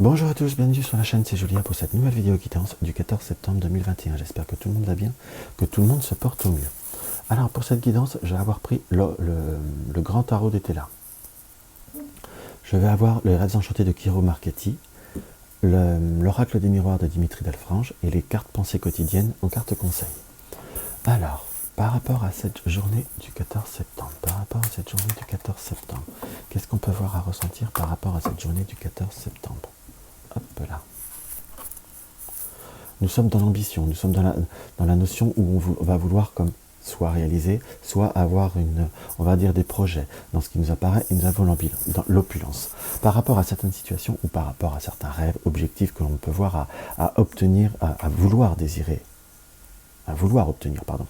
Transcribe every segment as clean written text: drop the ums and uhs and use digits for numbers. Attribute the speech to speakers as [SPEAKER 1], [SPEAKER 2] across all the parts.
[SPEAKER 1] Bonjour à tous, bienvenue sur la chaîne, c'est Julien pour cette nouvelle vidéo guidance du 14 septembre 2021. J'espère que tout le monde va bien, que tout le monde se porte au mieux. Alors pour cette guidance, je vais avoir pris le grand tarot d'Etela. Je vais avoir les rêves enchantés de Kiro Marchetti, l'oracle des miroirs de Dimitri Delfrange et les cartes pensées quotidiennes en cartes conseils. Alors, par rapport à cette journée du 14 septembre, qu'est-ce qu'on peut voir à ressentir par rapport à cette journée du 14 septembre? Hop là. Nous sommes dans l'ambition, nous sommes dans la notion où on va vouloir comme soit réaliser, soit avoir on va dire des projets. Dans ce qui nous apparaît, et nous avons l'opulence. Par rapport à certaines situations ou par rapport à certains rêves, objectifs que l'on peut voir à obtenir, à vouloir désirer, à vouloir obtenir, pardon.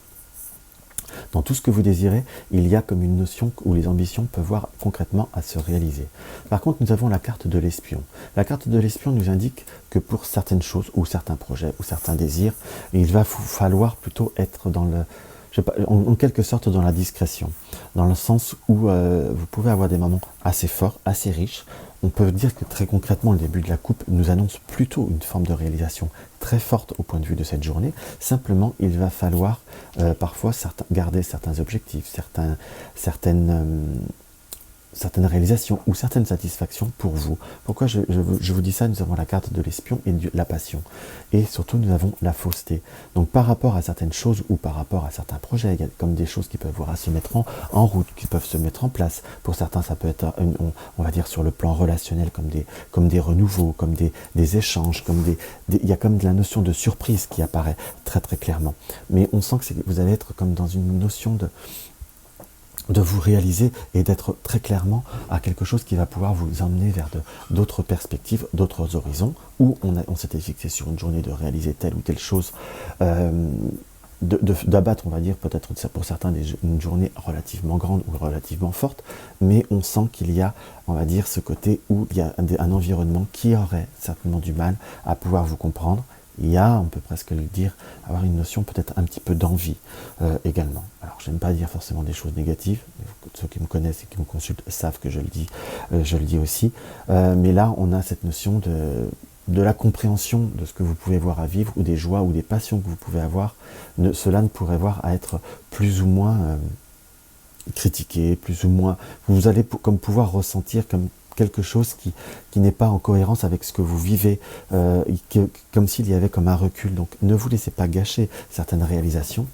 [SPEAKER 1] Dans tout ce que vous désirez, il y a comme une notion où les ambitions peuvent voir concrètement à se réaliser. Par contre, nous avons la carte de l'espion. La carte de l'espion nous indique que pour certaines choses, ou certains projets, ou certains désirs, il va falloir plutôt être dans en quelque sorte dans la discrétion. Dans le sens où vous pouvez avoir des moments assez forts, assez riches. On peut dire que très concrètement, le début de la coupe nous annonce plutôt une forme de réalisation très forte au point de vue de cette journée. Simplement, il va falloir parfois garder certains objectifs, certaines réalisations ou certaines satisfactions pour vous. Pourquoi je vous dis ça? Nous avons la carte de l'espion et de la passion. Et surtout, nous avons la fausseté. Donc, par rapport à certaines choses ou par rapport à certains projets, il y a comme des choses qui peuvent voir à se mettre en route, qui peuvent se mettre en place. Pour certains, ça peut être, on va dire, sur le plan relationnel, comme des renouveaux, comme des échanges, il y a comme de la notion de surprise qui apparaît très très clairement. Mais on sent que vous allez être comme dans une notion de vous réaliser et d'être très clairement à quelque chose qui va pouvoir vous emmener vers d'autres perspectives, d'autres horizons, où on s'était fixé sur une journée de réaliser telle ou telle chose, d'abattre, on va dire, peut-être pour certains une journée relativement grande ou relativement forte, mais on sent qu'il y a, on va dire, ce côté où il y a un environnement qui aurait certainement du mal à pouvoir vous comprendre. Il y a, on peut presque le dire, avoir une notion peut-être un petit peu d'envie également. Alors, j'aime pas dire forcément des choses négatives. Ceux qui me connaissent et qui me consultent savent que je le dis aussi. Mais là, on a cette notion de la compréhension de ce que vous pouvez voir à vivre, ou des joies ou des passions que vous pouvez avoir. Cela ne pourrait voir à être plus ou moins critiqué, plus ou moins. Vous allez comme pouvoir ressentir comme quelque chose qui n'est pas en cohérence avec ce que vous vivez, comme s'il y avait comme un recul. Donc ne vous laissez pas gâcher certaines réalisations.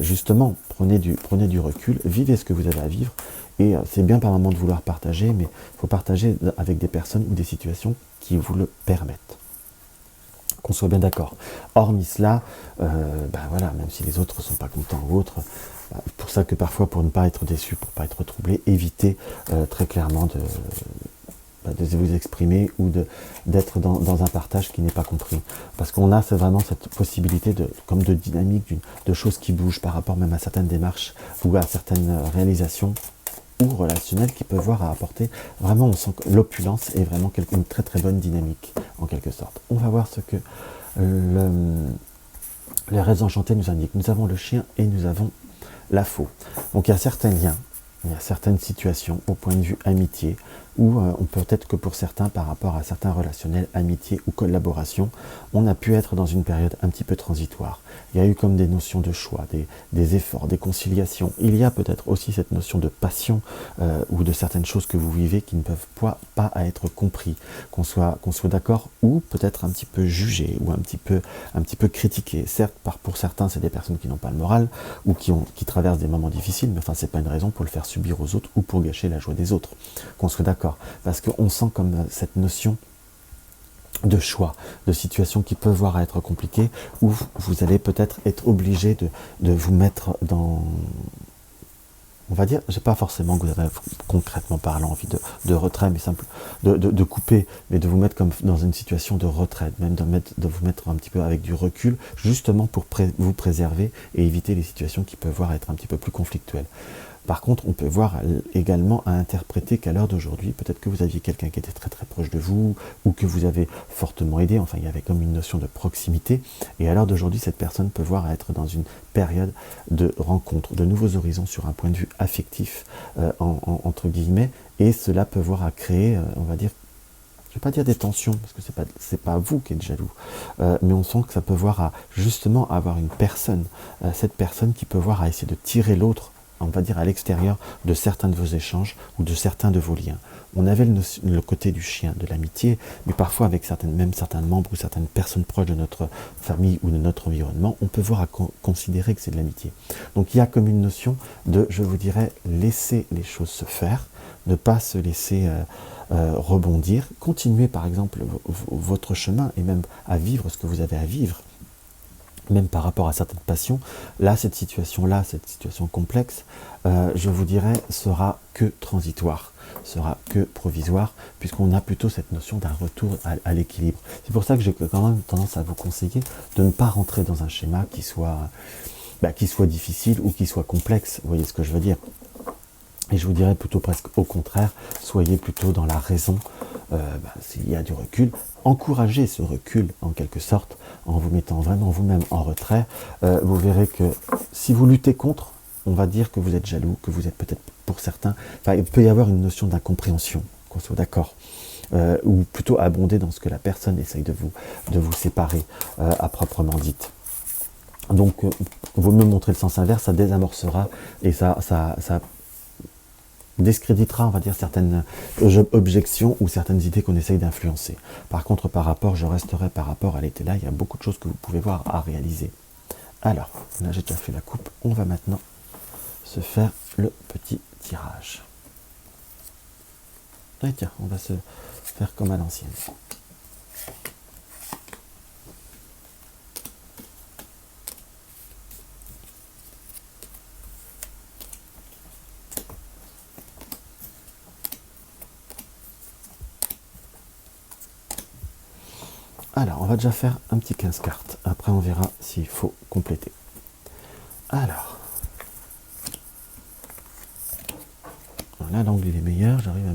[SPEAKER 1] Justement, prenez du recul, vivez ce que vous avez à vivre. Et c'est bien par moment de vouloir partager, mais il faut partager avec des personnes ou des situations qui vous le permettent. Qu'on soit bien d'accord. Hormis cela, voilà, même si les autres ne sont pas contents ou autres, pour ça que parfois, pour ne pas être déçu, pour ne pas être troublé, évitez très clairement de vous exprimer ou d'être dans un partage qui n'est pas compris. Parce qu'on a vraiment cette possibilité comme de dynamique, de choses qui bougent par rapport même à certaines démarches ou à certaines réalisations ou relationnelles qui peuvent voir à apporter. Vraiment, on sent que l'opulence est vraiment une très très bonne dynamique, en quelque sorte. On va voir ce que les rêves enchantés nous indiquent. Nous avons le chien et nous avons la faux. Donc il y a certains liens, il y a certaines situations au point de vue amitié, où on peut être que pour certains, par rapport à certains relationnels, amitié ou collaboration, on a pu être dans une période un petit peu transitoire. Il y a eu comme des notions de choix, des efforts, des conciliations. Il y a peut-être aussi cette notion de passion ou de certaines choses que vous vivez qui ne peuvent pas être compris, qu'on soit d'accord, ou peut-être un petit peu jugé ou un petit peu critiqué. Certes, pour certains, c'est des personnes qui n'ont pas le moral ou qui traversent des moments difficiles, mais enfin, c'est pas une raison pour le faire subir aux autres ou pour gâcher la joie des autres. Qu'on soit d'accord. Parce qu'on sent comme cette notion de choix, de situations qui peuvent voir à être compliquées, où vous allez peut-être être obligé de vous mettre dans... On va dire, j'ai pas forcément que vous avez concrètement parlant envie de retrait, mais simple, de couper, mais de vous mettre comme dans une situation de retrait, même de vous mettre un petit peu avec du recul, justement pour vous préserver et éviter les situations qui peuvent voir être un petit peu plus conflictuelles. Par contre, on peut voir également à interpréter qu'à l'heure d'aujourd'hui, peut-être que vous aviez quelqu'un qui était très très proche de vous, ou que vous avez fortement aidé, enfin il y avait comme une notion de proximité, et à l'heure d'aujourd'hui, cette personne peut voir être dans une période de rencontre, de nouveaux horizons sur un point de vue affectif, entre guillemets, et cela peut voir à créer, on va dire, je ne vais pas dire des tensions, parce que c'est pas vous qui êtes jaloux, mais on sent que ça peut voir à justement avoir une personne, cette personne qui peut voir à essayer de tirer l'autre, on va dire à l'extérieur de certains de vos échanges ou de certains de vos liens. On avait le côté du chien, de l'amitié, mais parfois avec même certains membres ou certaines personnes proches de notre famille ou de notre environnement, on peut voir à considérer que c'est de l'amitié. Donc il y a comme une notion de, je vous dirais, laisser les choses se faire, ne pas se laisser rebondir, continuer par exemple votre chemin et même à vivre ce que vous avez à vivre, même par rapport à certaines passions. Là, cette situation complexe, je vous dirais, sera que transitoire, sera que provisoire, puisqu'on a plutôt cette notion d'un retour à l'équilibre. C'est pour ça que j'ai quand même tendance à vous conseiller de ne pas rentrer dans un schéma qui soit difficile ou qui soit complexe, vous voyez ce que je veux dire. Et je vous dirais plutôt presque au contraire, soyez plutôt dans la raison, s'il y a du recul, encouragez ce recul en quelque sorte, en vous mettant vraiment vous-même en retrait. Vous verrez que si vous luttez contre, on va dire que vous êtes jaloux, que vous êtes peut-être pour certains, il peut y avoir une notion d'incompréhension, qu'on soit d'accord, ou plutôt abonder dans ce que la personne essaye de vous séparer à proprement dite. Donc, vaut mieux montrer le sens inverse, ça désamorcera et ça discréditera, on va dire, certaines objections ou certaines idées qu'on essaye d'influencer. Par contre, je resterai par rapport à l'été là, il y a beaucoup de choses que vous pouvez voir à réaliser. Alors, là j'ai déjà fait la coupe, on va maintenant se faire le petit tirage. Et tiens, on va se faire comme à l'ancienne. Alors, on va déjà faire un petit 15 cartes. Après, on verra s'il faut compléter. Alors, là, l'angle il est meilleur. J'arrive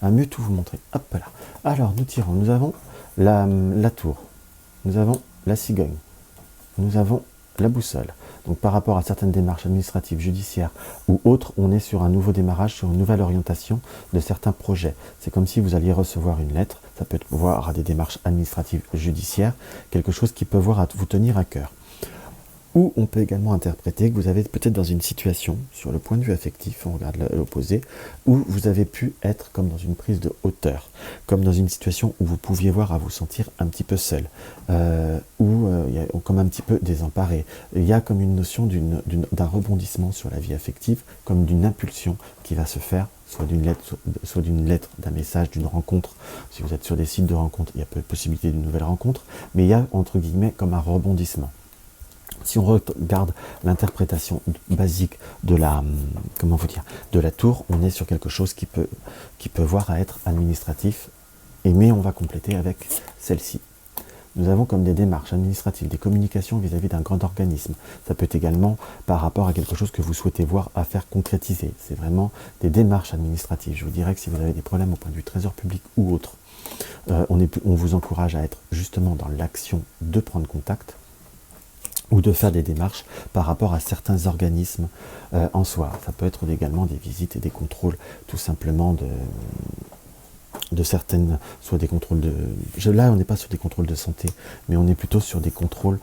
[SPEAKER 1] à mieux tout vous montrer. Hop là. Alors, nous tirons. Nous avons la tour. Nous avons la cigogne. Nous avons la boussole. Donc, par rapport à certaines démarches administratives, judiciaires ou autres, on est sur un nouveau démarrage, sur une nouvelle orientation de certains projets. C'est comme si vous alliez recevoir une lettre. Ça peut être voir à des démarches administratives, judiciaires, quelque chose qui peut voir à vous tenir à cœur. Ou on peut également interpréter que vous avez peut-être dans une situation, sur le point de vue affectif, on regarde l'opposé, où vous avez pu être comme dans une prise de hauteur, comme dans une situation où vous pouviez voir à vous sentir un petit peu seul, ou comme un petit peu désemparé. Il y a comme une notion d'un rebondissement sur la vie affective, comme d'une impulsion qui va se faire, soit d'une lettre, d'un message, d'une rencontre. Si vous êtes sur des sites de rencontres, il y a possibilité d'une nouvelle rencontre, mais il y a entre guillemets comme un rebondissement. Si on regarde l'interprétation basique de la tour, on est sur quelque chose qui peut voir à être administratif, mais on va compléter avec celle-ci. Nous avons comme des démarches administratives, des communications vis-à-vis d'un grand organisme. Ça peut être également par rapport à quelque chose que vous souhaitez voir à faire concrétiser. C'est vraiment des démarches administratives. Je vous dirais que si vous avez des problèmes au point de vue trésor public ou autre, on vous encourage à être justement dans l'action de prendre contact, ou de faire des démarches par rapport à certains organismes en soi. Ça peut être également des visites et des contrôles, tout simplement de certaines, soit des contrôles là on n'est pas sur des contrôles de santé, mais on est plutôt sur des contrôles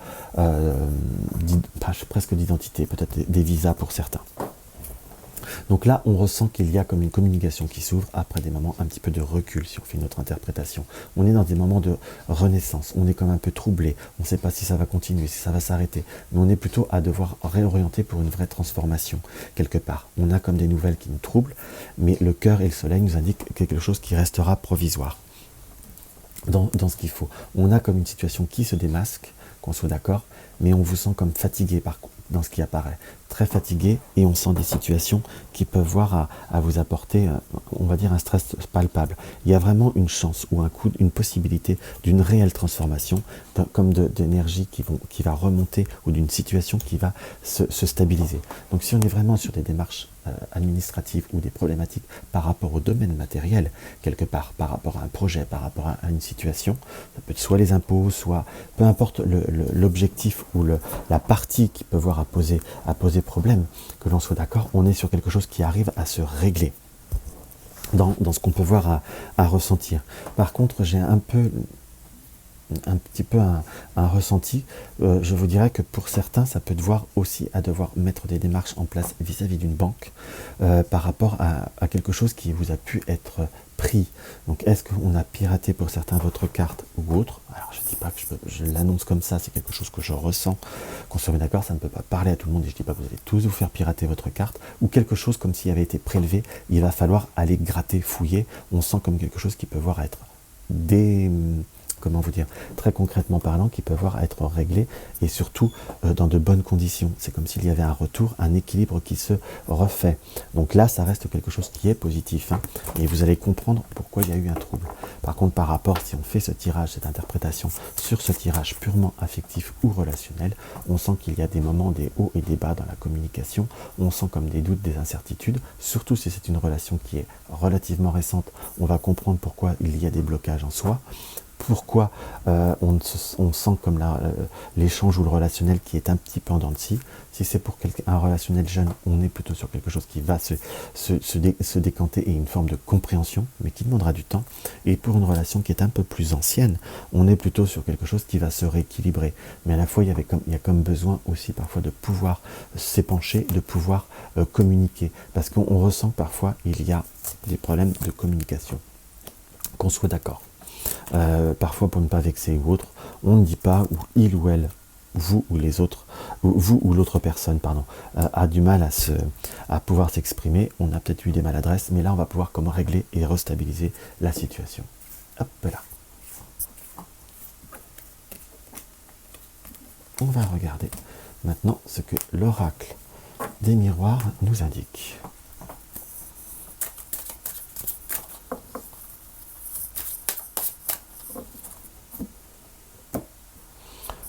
[SPEAKER 1] presque d'identité, peut-être des visas pour certains. Donc là, on ressent qu'il y a comme une communication qui s'ouvre après des moments un petit peu de recul, si on fait notre interprétation. On est dans des moments de renaissance, on est comme un peu troublé, on ne sait pas si ça va continuer, si ça va s'arrêter, mais on est plutôt à devoir réorienter pour une vraie transformation, quelque part. On a comme des nouvelles qui nous troublent, mais le cœur et le soleil nous indiquent quelque chose qui restera provisoire dans ce qu'il faut. On a comme une situation qui se démasque, qu'on soit d'accord, mais on vous sent comme fatigué dans ce qui apparaît, très fatigué, et on sent des situations qui peuvent voir à vous apporter, on va dire, un stress palpable. Il y a vraiment une chance ou une possibilité d'une réelle transformation, comme d'énergie qui va remonter, ou d'une situation qui va se stabiliser. Donc si on est vraiment sur des démarches administratives ou des problématiques par rapport au domaine matériel, quelque part, par rapport à un projet, par rapport à une situation, ça peut être soit les impôts, soit peu importe l'objectif ou la partie qui peut voir à poser problème, que l'on soit d'accord, on est sur quelque chose qui arrive à se régler. dans ce qu'on peut voir à ressentir. Par contre, j'ai un petit peu un ressenti. Je vous dirais que pour certains, ça peut devoir aussi à devoir mettre des démarches en place vis-à-vis d'une banque par rapport à quelque chose qui vous a pu être pris. Donc, est-ce qu'on a piraté pour certains votre carte ou autre? Alors, je ne dis pas que je l'annonce comme ça, c'est quelque chose que je ressens. Qu'on soit d'accord, ça ne peut pas parler à tout le monde et je ne dis pas que vous allez tous vous faire pirater votre carte ou quelque chose comme s'il avait été prélevé. Il va falloir aller gratter, fouiller. On sent comme quelque chose qui peut voir être comment vous dire, très concrètement parlant, qui peuvent voir être réglés et surtout dans de bonnes conditions. C'est comme s'il y avait un retour, un équilibre qui se refait. Donc là, ça reste quelque chose qui est positif, hein, et vous allez comprendre pourquoi il y a eu un trouble. Par contre, par rapport, si on fait ce tirage, cette interprétation sur ce tirage purement affectif ou relationnel, on sent qu'il y a des moments, des hauts et des bas dans la communication, on sent comme des doutes, des incertitudes, surtout si c'est une relation qui est relativement récente, on va comprendre pourquoi il y a des blocages en soi. Pourquoi on sent comme l'échange ou le relationnel qui est un petit peu en dents de scie. Si c'est pour un relationnel jeune, on est plutôt sur quelque chose qui va se décanter et une forme de compréhension, mais qui demandera du temps. Et pour une relation qui est un peu plus ancienne, on est plutôt sur quelque chose qui va se rééquilibrer. Mais à la fois, il y a comme besoin aussi parfois de pouvoir s'épancher, de pouvoir communiquer. Parce qu'on ressent que parfois, il y a des problèmes de communication. Qu'on soit d'accord. Parfois pour ne pas vexer ou autre, on ne dit pas où il ou elle, vous ou les autres, vous ou l'autre personne, pardon, a du mal à pouvoir s'exprimer. On a peut-être eu des maladresses, mais là on va pouvoir comme régler et restabiliser la situation. Hop là. On va regarder maintenant ce que l'oracle des miroirs nous indique.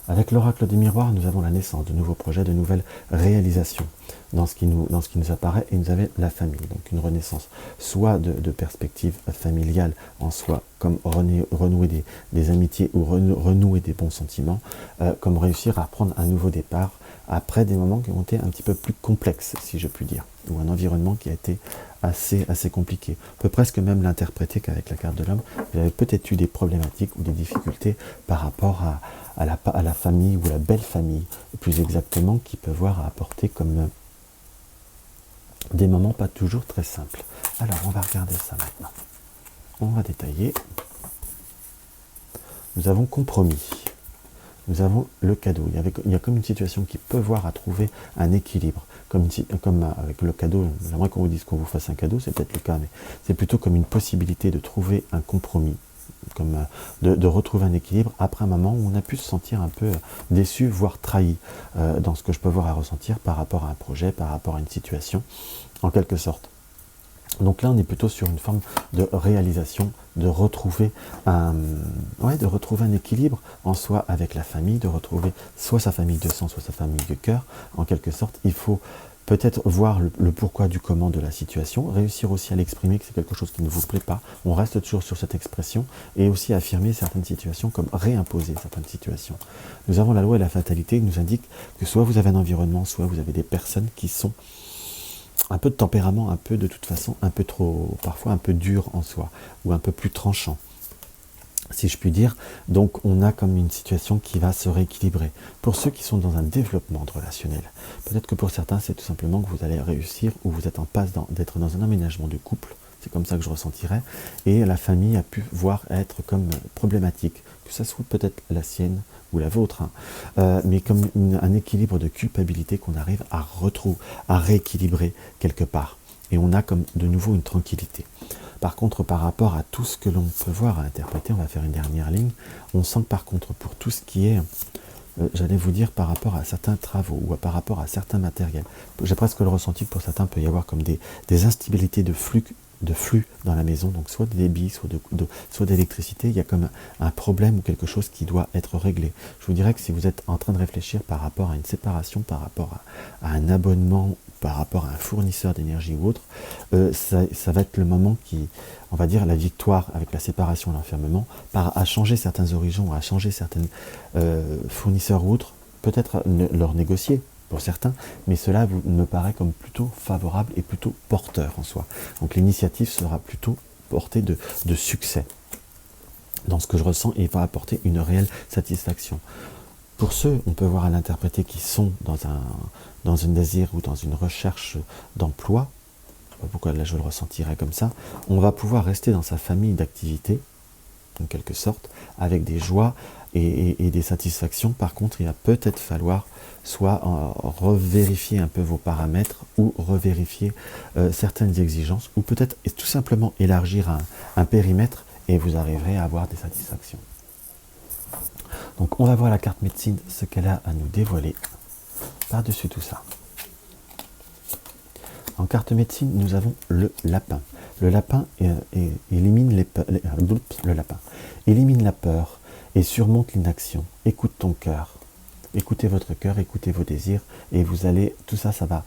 [SPEAKER 1] Avec l'oracle des miroirs, nous avons la naissance de nouveaux projets, de nouvelles réalisations dans ce qui nous apparaît, et nous avons la famille, donc une renaissance, soit de perspectives familiales en soi, comme renouer des amitiés ou renouer des bons sentiments, comme réussir à prendre un nouveau départ après des moments qui ont été un petit peu plus complexes, si je puis dire, ou un environnement qui a été assez compliqué. On peut presque même l'interpréter qu'avec la carte de l'homme, vous avez peut-être eu des problématiques ou des difficultés par rapport à la famille ou la belle famille, plus exactement, qui peut voir à apporter comme des moments pas toujours très simples. Alors, on va regarder ça maintenant. On va détailler. Nous avons compromis. Nous avons le cadeau. Il y a comme une situation qui peut voir à trouver un équilibre. Comme avec le cadeau, j'aimerais qu'on vous dise qu'on vous fasse un cadeau, c'est peut-être le cas, mais c'est plutôt comme une possibilité de trouver un compromis, comme de retrouver un équilibre après un moment où on a pu se sentir un peu déçu, voire trahi dans ce que je peux voir à ressentir par rapport à un projet, par rapport à une situation, en quelque sorte. Donc là, on est plutôt sur une forme de réalisation, de retrouver un équilibre en soi avec la famille, de retrouver soit sa famille de sang, soit sa famille de cœur. En quelque sorte, il faut peut-être voir le pourquoi du comment de la situation, réussir aussi à l'exprimer que c'est quelque chose qui ne vous plaît pas. On reste toujours sur cette expression et aussi affirmer certaines situations comme réimposer certaines situations. Nous avons la loi et la fatalité qui nous indique que soit vous avez un environnement, soit vous avez des personnes qui sont un peu de tempérament, un peu de toute façon, un peu trop, parfois un peu dur en soi, ou un peu plus tranchant, si je puis dire. Donc on a comme une situation qui va se rééquilibrer. Pour ceux qui sont dans un développement relationnel, peut-être que pour certains c'est tout simplement que vous allez réussir, ou vous êtes en passe d'être dans un emménagement de couple, c'est comme ça que je ressentirais, et la famille a pu voir être comme problématique, que ça soit peut-être la sienne ou la vôtre, hein, mais comme un équilibre de culpabilité qu'on arrive à retrouver, à rééquilibrer quelque part. Et on a comme de nouveau une tranquillité. Par contre, par rapport à tout ce que l'on peut voir à interpréter, on va faire une dernière ligne, on sent que par contre, pour tout ce qui est, j'allais vous dire, par rapport à certains travaux ou par rapport à certains matériels, j'ai presque le ressenti que pour certains, il peut y avoir comme des instabilités de flux dans la maison, donc soit de débit, soit d'électricité. Il y a comme un problème ou quelque chose qui doit être réglé. Je vous dirais que si vous êtes en train de réfléchir par rapport à une séparation, par rapport à un abonnement, par rapport à un fournisseur d'énergie ou autre, ça va être le moment qui, on va dire, la victoire avec la séparation et l'enfermement, à changer certains horizons, à changer certains fournisseurs ou autres, peut-être leur négocier, pour certains, mais cela me paraît comme plutôt favorable et plutôt porteur en soi. Donc l'initiative sera plutôt portée de succès dans ce que je ressens et va apporter une réelle satisfaction. Pour ceux, on peut voir à l'interpréter, qui sont dans un désir ou dans une recherche d'emploi, pourquoi là je le ressentirais comme ça, on va pouvoir rester dans sa famille d'activités, en quelque sorte, avec des joies et des satisfactions. Par contre, il va peut-être falloir soit revérifier un peu vos paramètres ou revérifier certaines exigences, ou peut-être tout simplement élargir un périmètre et vous arriverez à avoir des satisfactions. Donc on va voir la carte médecine, ce qu'elle a à nous dévoiler par-dessus tout ça. En carte médecine, nous avons le lapin. Le lapin élimine élimine la peur et surmonte l'inaction. Écoute ton cœur. Écoutez votre cœur, écoutez vos désirs, et vous allez, tout ça, ça va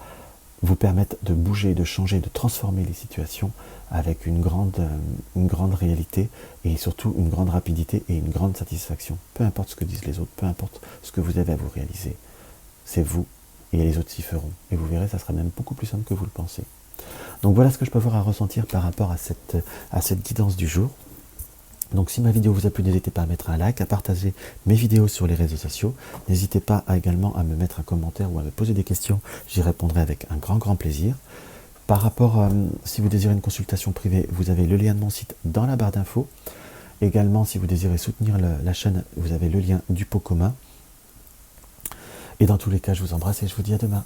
[SPEAKER 1] vous permettre de bouger, de changer, de transformer les situations avec une grande réalité et surtout une grande rapidité et une grande satisfaction. Peu importe ce que disent les autres, peu importe ce que vous avez à vous réaliser. C'est vous et les autres s'y feront. Et vous verrez, ça sera même beaucoup plus simple que vous le pensez. Donc voilà ce que je peux avoir à ressentir par rapport à cette guidance du jour. Donc si ma vidéo vous a plu, n'hésitez pas à mettre un like, à partager mes vidéos sur les réseaux sociaux. N'hésitez pas également à me mettre un commentaire ou à me poser des questions. J'y répondrai avec un grand plaisir. Par rapport, si vous désirez une consultation privée, vous avez le lien de mon site dans la barre d'infos. Également, si vous désirez soutenir la chaîne, vous avez le lien du pot commun. Et dans tous les cas, je vous embrasse et je vous dis à demain.